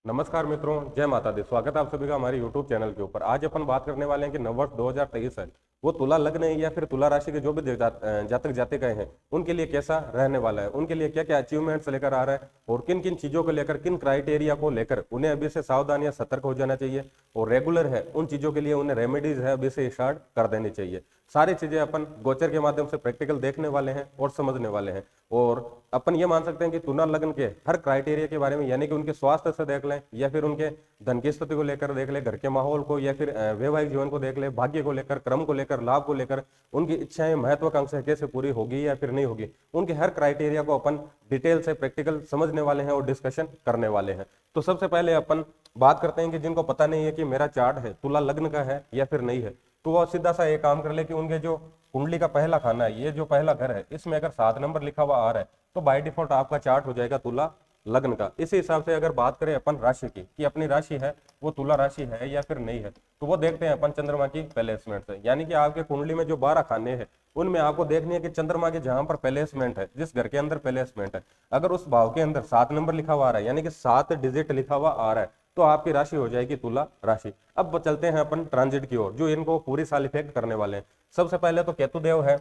नमस्कार मित्रों, जय माता दी। स्वागत है आप सभी का हमारे YouTube चैनल के ऊपर। आज अपन बात करने वाले हैं कि नववर्ष 2023 है वो तुला लग्न है या फिर तुला राशि के जो भी जातक जातिकाएं हैं उनके लिए कैसा रहने वाला है, उनके लिए क्या क्या अचीवमेंट्स लेकर आ रहा है और किन किन चीजों को लेकर, किन क्राइटेरिया को लेकर उन्हें अभी से सावधान या सतर्क हो जाना चाहिए और रेगुलर है उन चीजों के लिए उन्हें रेमेडीज है अभी से स्टार्ट कर देनी चाहिए। सारी चीजें अपन गोचर के माध्यम से प्रैक्टिकल देखने वाले हैं और समझने वाले हैं। और अपन ये मान सकते हैं कि तुला लग्न के हर क्राइटेरिया के बारे में, यानी कि उनके स्वास्थ्य से देख लें या फिर उनके धन की स्थिति को लेकर देख ले, घर के माहौल को या फिर वैवाहिक जीवन को देख ले, भाग्य को लेकर, क्रम को लेकर, लाभ को लेकर, उनकी इच्छाएं महत्वाकांक्षाएं कैसे पूरी होगी या फिर नहीं होगी, उनके हर क्राइटेरिया को अपन डिटेल से प्रैक्टिकल समझने वाले हैं और डिस्कशन करने वाले हैं। तो सबसे पहले अपन बात करते हैं कि जिनको पता नहीं है कि मेरा चार्ट है तुला लग्न का है या फिर नहीं है, तो वह सीधा सा एक काम कर ले कि उनके जो कुंडली का पहला खाना है, ये जो पहला घर है, इसमें अगर 7 नंबर लिखा हुआ आ रहा है तो बाय डिफॉल्ट आपका चार्ट हो जाएगा तुला लग्न का। इसी हिसाब से अगर बात करें अपन राशि की कि अपनी राशि है वो तुला राशि है या फिर नहीं है, तो वो देखते हैं अपन चंद्रमा की प्लेसमेंट से। यानी कि आपके कुंडली में जो 12 खाने हैं उनमें आपको देखनी है कि चंद्रमा के जहां पर प्लेसमेंट है, जिस घर के अंदर प्लेसमेंट है, अगर उस भाव के अंदर 7 नंबर लिखा हुआ आ रहा है, यानी कि 7 डिजिट लिखा हुआ आ रहा है, तो आपकी राशि हो जाएगी तुला राशि। अब चलते हैं अपन ट्रांजिट की ओर, जो इनको पूरी साल इफेक्ट करने वाले हैं। सबसे पहले तो केतु देव है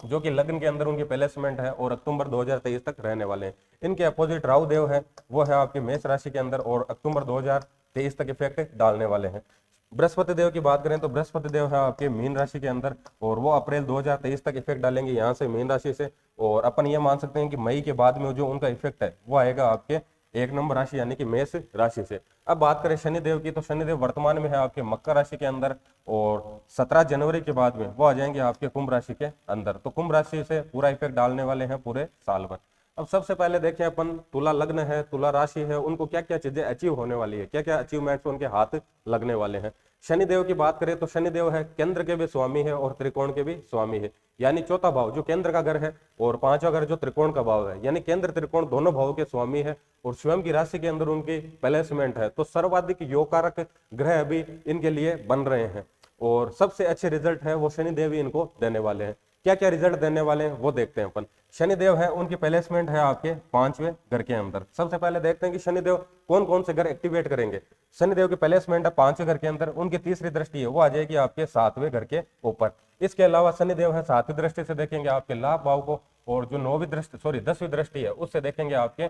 जो कि लग्न के अंदर उनकी प्लेसमेंट है और अक्टूबर 2023 तक रहने वाले हैं। इनके अपोजिट राहु देव है, वो है आपके मेष राशि के अंदर और अक्टूबर 2023 तक इफेक्ट डालने वाले हैं। बृहस्पति देव की बात करें तो बृहस्पति देव है आपके मीन राशि के अंदर और वो अप्रैल 2023 तक इफेक्ट डालेंगे यहाँ से मीन राशि से। और अपन ये मान सकते हैं कि मई के बाद में जो उनका इफेक्ट है वो आएगा आपके 1 नंबर राशि यानी कि मेष राशि से। अब बात करें शनिदेव की, तो शनिदेव वर्तमान में है आपके मकर राशि के अंदर और 17 जनवरी के बाद में वो आ जाएंगे आपके कुंभ राशि के अंदर। तो कुंभ राशि से पूरा इफेक्ट डालने वाले हैं पूरे साल भर। अब सबसे पहले देखें अपन, तुला लग्न है, तुला राशि है, उनको क्या क्या चीजें अचीव होने वाली है, क्या क्या अचीवमेंट्स उनके हाथ लगने वाले हैं। शनिदेव की बात करें तो शनिदेव है केंद्र के भी स्वामी है और त्रिकोण के भी स्वामी है। यानी चौथा भाव जो केंद्र का घर है और पांचवा घर जो त्रिकोण का भाव है, यानी केंद्र त्रिकोण दोनों भावों के स्वामी है और स्वयं की राशि के अंदर उनकी प्लेसमेंट है। तो सर्वाधिक योगकारक ग्रह अभी इनके लिए बन रहे हैं और सबसे अच्छे रिजल्ट है वो शनिदेव ही इनको देने वाले हैं। क्या क्या रिजल्ट देने वाले हैं वो देखते हैं अपन। शनिदेव है उनकी प्लेसमेंट है आपके 5वें घर के अंदर। सबसे पहले देखते हैं कि शनिदेव कौन कौन से घर एक्टिवेट करेंगे। शनिदेव की प्लेसमेंट है 5वें घर के अंदर, उनकी तीसरी दृष्टि है वो आ जाएगी आपके 7वें घर के ऊपर। इसके अलावा शनिदेव है 7वीं दृष्टि से देखेंगे आपके लाभ भाव को और जो 10वीं दृष्टि है उससे देखेंगे आपके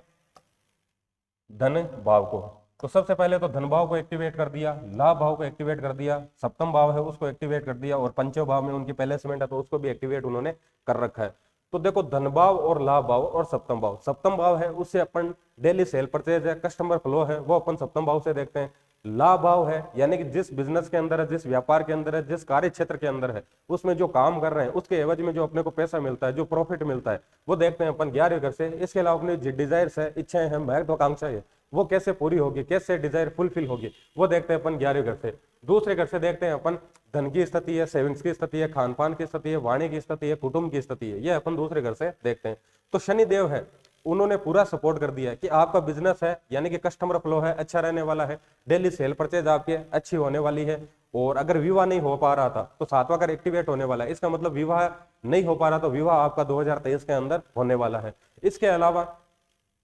धन भाव को। तो सबसे पहले तो धन भाव को एक्टिवेट कर दिया, लाभ भाव को एक्टिवेट कर दिया, सप्तम भाव है उसको एक्टिवेट कर दिया और पंचम भाव में उनकी प्लेसमेंट है तो उसको भी एक्टिवेट उन्होंने कर रखा है। तो देखो धन भाव और लाभ भाव और सप्तम भाव है उससे अपन डेली सेल परचेज है, कस्टमर फ्लो है, वो अपन सप्तम भाव से देखते हैं। लाभ भाव है यानी कि जिस बिजनेस के अंदर है, जिस व्यापार के अंदर है, जिस कार्य क्षेत्र के अंदर है, उसमें जो काम कर रहे हैं उसके एवज में जो अपने को पैसा मिलता है, जो प्रॉफिट मिलता है, वो देखते हैं अपन 11वें घर से। इसके अलावा अपनी डिजायर्स है, इच्छाएं हैं, महत्वाकांक्षाएं है, वो कैसे पूरी होगी, कैसे डिजायर फुलफिल होगी, वो देखते हैं अपन 11वें घर से। दूसरे घर से देखते हैं अपन धन की स्थिति है, सेविंग्स की स्थिति है, खान पान की स्थिति है, वाणी की स्थिति है, कुटुंब की स्थिति है, ये अपन दूसरे घर से देखते हैं। तो शनि देव है उन्होंने पूरा सपोर्ट कर दिया है कि आपका बिजनेस है यानी कि कस्टमर फ्लो है अच्छा रहने वाला है, डेली सेल परचेज आपकी अच्छी होने वाली है। और अगर विवाह नहीं हो पा रहा था तो 7वां घर एक्टिवेट होने वाला है, इसका मतलब विवाह नहीं हो पा रहा तो विवाह आपका 2023 के अंदर होने वाला है। इसके अलावा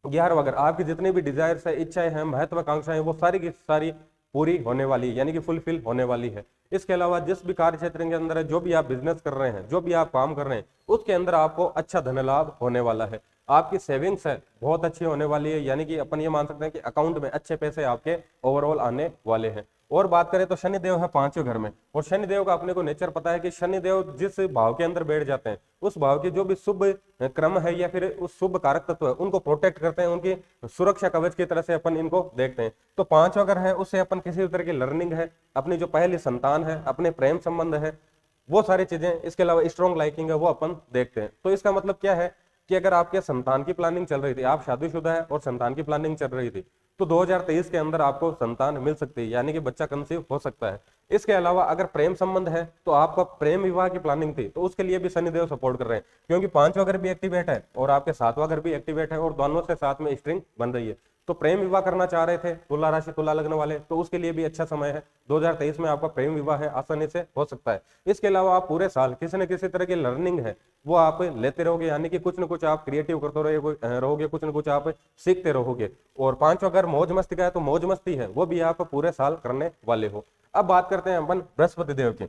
11वां घर आपकी जितनी भी डिजायर्स है, इच्छाएं हैं, महत्वाकांक्षाएं, वो सारी की सारी पूरी होने वाली है यानी कि फुलफिल होने वाली है। इसके अलावा जिस भी कार्य क्षेत्र के अंदर है, जो भी आप बिजनेस कर रहे हैं, जो भी आप काम कर रहे हैं, उसके अंदर आपको अच्छा धन लाभ होने वाला है। आपकी सेविंग्स है बहुत अच्छी होने वाली है, यानी कि अपन ये मान सकते हैं कि अकाउंट में अच्छे पैसे आपके ओवरऑल आने वाले हैं। और बात करें तो शनिदेव है 5वें घर में और शनिदेव का अपने को नेचर पता है कि शनिदेव जिस भाव के अंदर बैठ जाते हैं उस भाव की जो भी शुभ क्रम है या फिर उस शुभ कारक तत्व है उनको प्रोटेक्ट करते हैं, उनकी सुरक्षा कवच की तरह से अपन इनको देखते हैं। तो 5वां घर है उससे अपन किसी भी तरह की लर्निंग है, अपनी जो पहली संतान है, अपने प्रेम संबंध है, वो सारी चीजें, इसके अलावा स्ट्रॉन्ग लाइकिंग है, वो अपन देखते हैं। तो इसका मतलब क्या है कि अगर आपके संतान की प्लानिंग चल रही थी, आप शादीशुदा है और संतान की प्लानिंग चल रही थी, तो 2023 के अंदर आपको संतान मिल सकती है यानी कि बच्चा कंसीव हो सकता है। इसके अलावा अगर प्रेम संबंध है तो आपका प्रेम विवाह की प्लानिंग थी तो उसके लिए भी शनिदेव सपोर्ट कर रहे हैं, क्योंकि पांचवा घर भी एक्टिवेट है और आपके सातवां घर भी एक्टिवेट है और दोनों से साथ में स्ट्रिंग बन रही है। तो प्रेम विवाह करना चाह रहे थे तुला राशि तुला लग्न वाले, तो उसके लिए भी अच्छा समय है। 2023 में आपका प्रेम विवाह है, आसानी से हो सकता है। इसके अलावा आप पूरे साल किसी न किसी तरह की लर्निंग है वो आप लेते रहोगे, यानी कि कुछ न कुछ आप क्रिएटिव करते रहोगे, कुछ न कुछ आप सीखते रहोगे। और पांचवा घर मौज मस्ती का है तो मौज मस्ती है वो भी आप पूरे साल करने वाले हो। अब बात करते हैं अपन बृहस्पति देव की।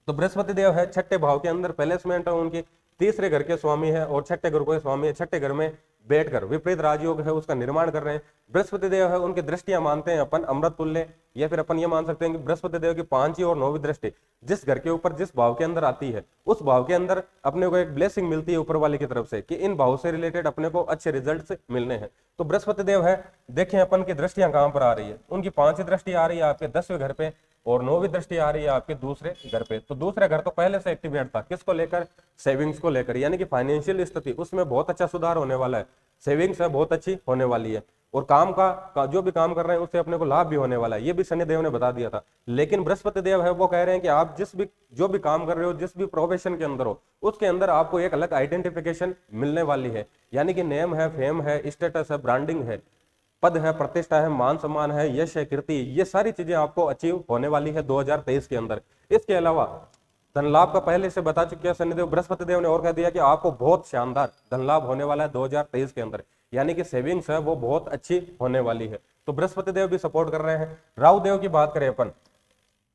तो बृहस्पति देव है छठे भाव के अंदर प्लेसमेंट है उनकी, तीसरे घर के स्वामी है और छठे घर को स्वामी है। छठे घर में बैठकर विपरीत राजयोग है उसका निर्माण कर रहे हैं। बृहस्पति देव है उनकी दृष्टियां मानते हैं अपन अमृत तुल्य, या फिर अपन ये मान सकते हैं कि बृहस्पति देव की 5वीं और 9वीं दृष्टि जिस घर के ऊपर जिस भाव के अंदर आती है उस भाव के अंदर अपने को एक ब्लेसिंग मिलती है ऊपर वाले की तरफ से कि इन भाव से रिलेटेड अपने को अच्छे रिजल्ट मिलने हैं। तो बृहस्पति देव है देखें अपन की दृष्टियां कहां पर आ रही है, उनकी 5वीं दृष्टि आ रही है आपके 10वें घर पे और 9वीं दृष्टि आ रही है आपके दूसरे घर पे। तो दूसरा घर तो पहले से एक्टिवेट था, किसको लेकर, सेविंग्स को लेकर, यानी कि फाइनेंशियल स्थिति उसमें बहुत अच्छा सुधार होने वाला है, सेविंग्स है बहुत अच्छी होने वाली है और काम का जो भी काम कर रहे हैं उससे अपने को लाभ भी होने वाला है, ये भी शनिदेव ने बता दिया था। लेकिन बृहस्पति देव है वो कह रहे हैं कि आप जो भी काम कर रहे हो, जिस भी प्रोफेशन के अंदर हो, उसके अंदर आपको एक अलग आइडेंटिफिकेशन मिलने वाली है, यानी कि नेम है, फेम है, स्टेटस है, ब्रांडिंग है, पद है, प्रतिष्ठा है, मान सम्मान है, यश है, कीर्ति, ये सारी चीजें आपको अचीव होने वाली है 2023 के अंदर। इसके अलावा धन लाभ का पहले से बता चुके हैं शनिदेव, बृहस्पति देव ने और कह दिया कि आपको बहुत शानदार धन लाभ होने वाला है 2023 के अंदर, यानी कि सेविंग्स है वो बहुत अच्छी होने वाली है। तो बृहस्पति देव भी सपोर्ट कर रहे हैं। राहु देव की बात करें अपन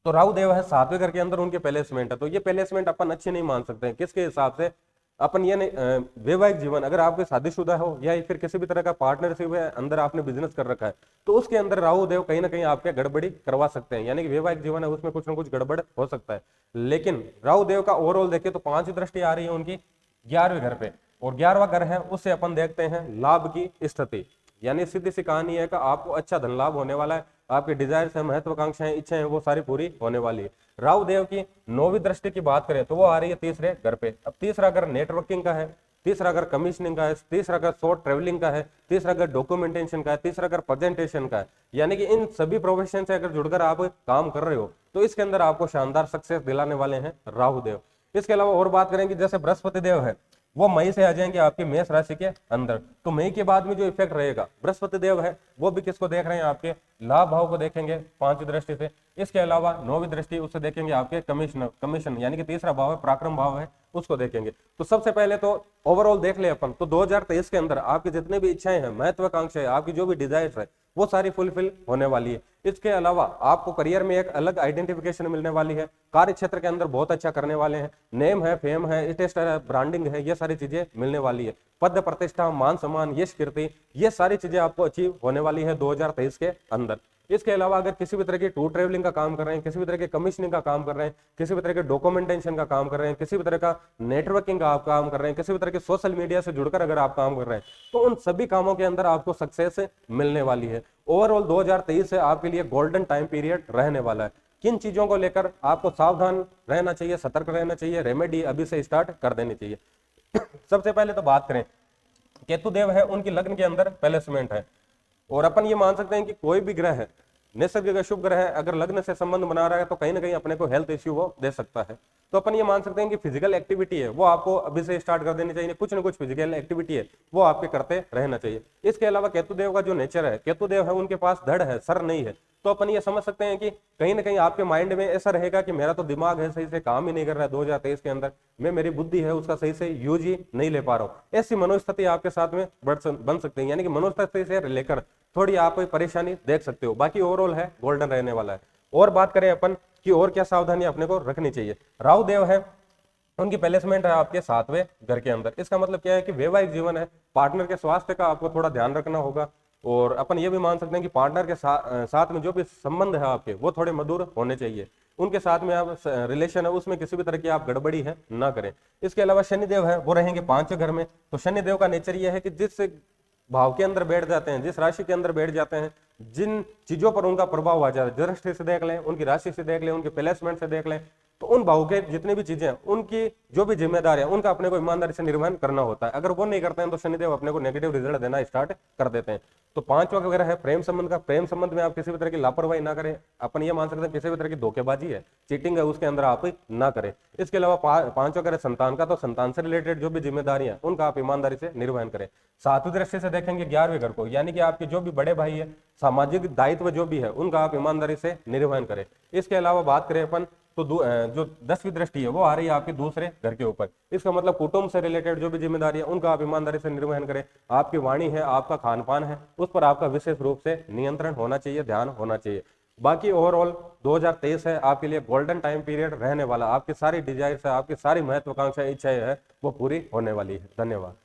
तो राहु देव है 7वें घर के अंदर उनके प्लेसमेंट है, तो ये प्लेसमेंट अपन अच्छी नहीं मान सकते हैं। किसके हिसाब से, अपन ये नहीं, वैवाहिक जीवन अगर आपके शादीशुदा हो या फिर किसी भी तरह का पार्टनरशिप है, अंदर आपने बिजनेस कर रखा है, तो उसके अंदर राहु देव कहीं ना कहीं आपके गड़बड़ी करवा सकते हैं, यानी कि वैवाहिक जीवन है उसमें कुछ ना कुछ गड़बड़ हो सकता है। लेकिन राहु देव का ओवरऑल देखें तो 5वीं दृष्टि आ रही है उनकी 11वें घर पे और 11वां घर है उससे अपन देखते हैं लाभ की स्थिति, यानी सीधी सी कहानी है कि आपको अच्छा धन लाभ होने वाला है, आपके डिजायर्स है, महत्वाकांक्षाएं, इच्छाएं वो सारी पूरी होने वाली है। राहु देव की 9वीं दृष्टि की बात करें तो वो आ रही है तीसरे घर पे। अब तीसरा घर नेटवर्किंग का है, तीसरा घर कमीशनिंग का है, तीसरा घर शॉर्ट ट्रेवलिंग का है, तीसरा घर डॉक्यूमेंटेशन का है, तीसरा घर प्रेजेंटेशन का है, यानी कि इन सभी प्रोफेशन से अगर जुड़कर आप काम कर रहे हो तो इसके अंदर आपको शानदार सक्सेस दिलाने वाले हैं राहु देव। इसके अलावा और बात करेंगे जैसे बृहस्पति देव है वो मई से आ जाएंगे आपके मेष राशि के अंदर, तो मई के बाद में जो इफेक्ट रहेगा बृहस्पति देव है वो भी किसको देख रहे हैं, आपके लाभ भाव को देखेंगे 5वीं दृष्टि से। इसके अलावा 9वीं दृष्टि उससे देखेंगे आपके कमीशन यानी कि तीसरा भाव है, पराक्रम भाव है, उसको देखेंगे। तो सबसे पहले तो ओवरऑल देख ले अपन तो 2023 के अंदर आपकी जितनी भी इच्छाएं हैं, महत्वाकांक्षाएं, आपकी जो भी डिजायर्स है वो सारी फुलफिल होने वाली है। इसके अलावा आपको करियर में एक अलग आइडेंटिफिकेशन मिलने वाली है, कार्य क्षेत्र के अंदर बहुत अच्छा करने वाले हैं, नेम है, फेम है, स्टेटस है, ब्रांडिंग है, ये सारी चीजें मिलने वाली है, पद प्रतिष्ठा, मान सम्मान, यश कीर्ति, ये सारी चीजें आपको अचीव होने वाली है 2023 के अंदर। इसके अलावा अगर किसी भी तरह की टूर ट्रेवलिंग का काम कर रहे हैं, किसी भी तरह के कमीशनिंग का काम कर रहे हैं, किसी भी तरह के डॉक्यूमेंटेशन का काम कर रहे हैं, किसी भी तरह का नेटवर्किंग का आप काम कर रहे हैं, किसी भी तरह के सोशल मीडिया से जुड़कर अगर आप काम कर रहे हैं तो उन सभी कामों के अंदर आपको सक्सेस मिलने वाली है। ओवरऑल 2023 से आपके लिए गोल्डन टाइम पीरियड रहने वाला है। किन चीजों को लेकर आपको सावधान रहना चाहिए, सतर्क रहना चाहिए, रेमेडी अभी से स्टार्ट कर देनी चाहिए। सबसे पहले तो बात करें केतु देव है उनकी लग्न के अंदर प्लेसमेंट है और अपन ये मान सकते हैं कि कोई भी ग्रह है निसर्ग शुभ ग्रह है अगर लग्न से संबंध बना रहा है तो कहीं ना कहीं अपने को हेल्थ इश्यू वो दे सकता है। तो अपन ये मान सकते हैं कि फिजिकल एक्टिविटी है वो आपको अभी से स्टार्ट कर देनी चाहिए, कुछ ना कुछ फिजिकल एक्टिविटी है वो आपके करते रहना चाहिए। इसके अलावा केतुदेव का जो नेचर है, केतुदेव है उनके पास धड़ है, सर नहीं है, तो अपन ये समझ सकते हैं कि कहीं ना कहीं आपके माइंड में ऐसा रहेगा कि मेरा तो दिमाग है सही से काम ही नहीं कर रहा है 2023 के अंदर, मैं मेरी बुद्धि है उसका सही से यूज ही नहीं ले पा रहा हूँ। ऐसी मनोस्थिति आपके साथ में बन सकती है, यानी कि मनोस्थिति से लेकर थोड़ी आप परेशानी देख सकते हो। बाकी ओवरऑल है गोल्डन रहने वाला है। और बात करें अपन कि और क्या सावधानी अपने को रखनी चाहिए, राहु देव है उनकी प्लेसमेंट है आपके 7वें घर के अंदर। इसका मतलब क्या है कि वैवाहिक जीवन है, पार्टनर के स्वास्थ्य का आपको थोड़ा ध्यान रखना होगा और अपन ये भी मान सकते हैं कि पार्टनर के साथ में जो भी संबंध है आपके वो थोड़े मधुर होने चाहिए, उनके साथ में आप रिलेशन है उसमें किसी भी तरह की आप गड़बड़ी है ना करें। इसके अलावा शनिदेव है वो रहेंगे 5वें घर में, तो शनिदेव का नेचर ये है कि जिस भाव के अंदर बैठ जाते हैं, जिस राशि के अंदर बैठ जाते हैं, जिन चीजों पर उनका प्रभाव आ जाता है, दृष्टि से देख लें, उनकी राशि से देख लें, उनके प्लेसमेंट से देख लें, तो उन भावों के जितनी भी चीजें हैं, उनकी जो भी जिम्मेदारी है उनका अपने को ईमानदारी से निर्वहन करना होता है। अगर वो नहीं करते हैं तो शनिदेव अपने को नेगेटिव रिजल्ट देना स्टार्ट कर देते हैं। तो पांचवा वगैरह है प्रेम संबंध का। प्रेम संबंध में आप किसी भी तरह की लापरवाही ना करें। अपन ये मान सकते हैं किसी भी तरह की धोखेबाजी है, चीटिंग है, उसके अंदर आप ना करें। इसके अलावा पांचवा करें संतान का, तो संतान से रिलेटेड जो भी जिम्मेदारियां हैं उनका आप ईमानदारी से निर्वहन करें। सातवीं दृष्टि से देखेंगे 11वें घर को, यानी कि आपके जो भी बड़े भाई है, सामाजिक दायित्व जो भी है उनका आप ईमानदारी से निर्वहन करें। इसके अलावा बात करें अपन तो जो 10वीं दृष्टि है वो आ रही है आपके दूसरे घर के ऊपर। इसका मतलब कुटुंब से रिलेटेड जो भी जिम्मेदारी है उनका आप ईमानदारी से निर्वहन करें। आपकी वाणी है, आपका खान पान है, उस पर आपका विशेष रूप से नियंत्रण होना चाहिए, ध्यान होना चाहिए। बाकी ओवरऑल 2023 है आपके लिए गोल्डन टाइम पीरियड रहने वाला। आपकी सारी डिजायर्स है, आपकी सारी महत्वाकांक्षाएं, इच्छाएं है, वो पूरी होने वाली है। धन्यवाद।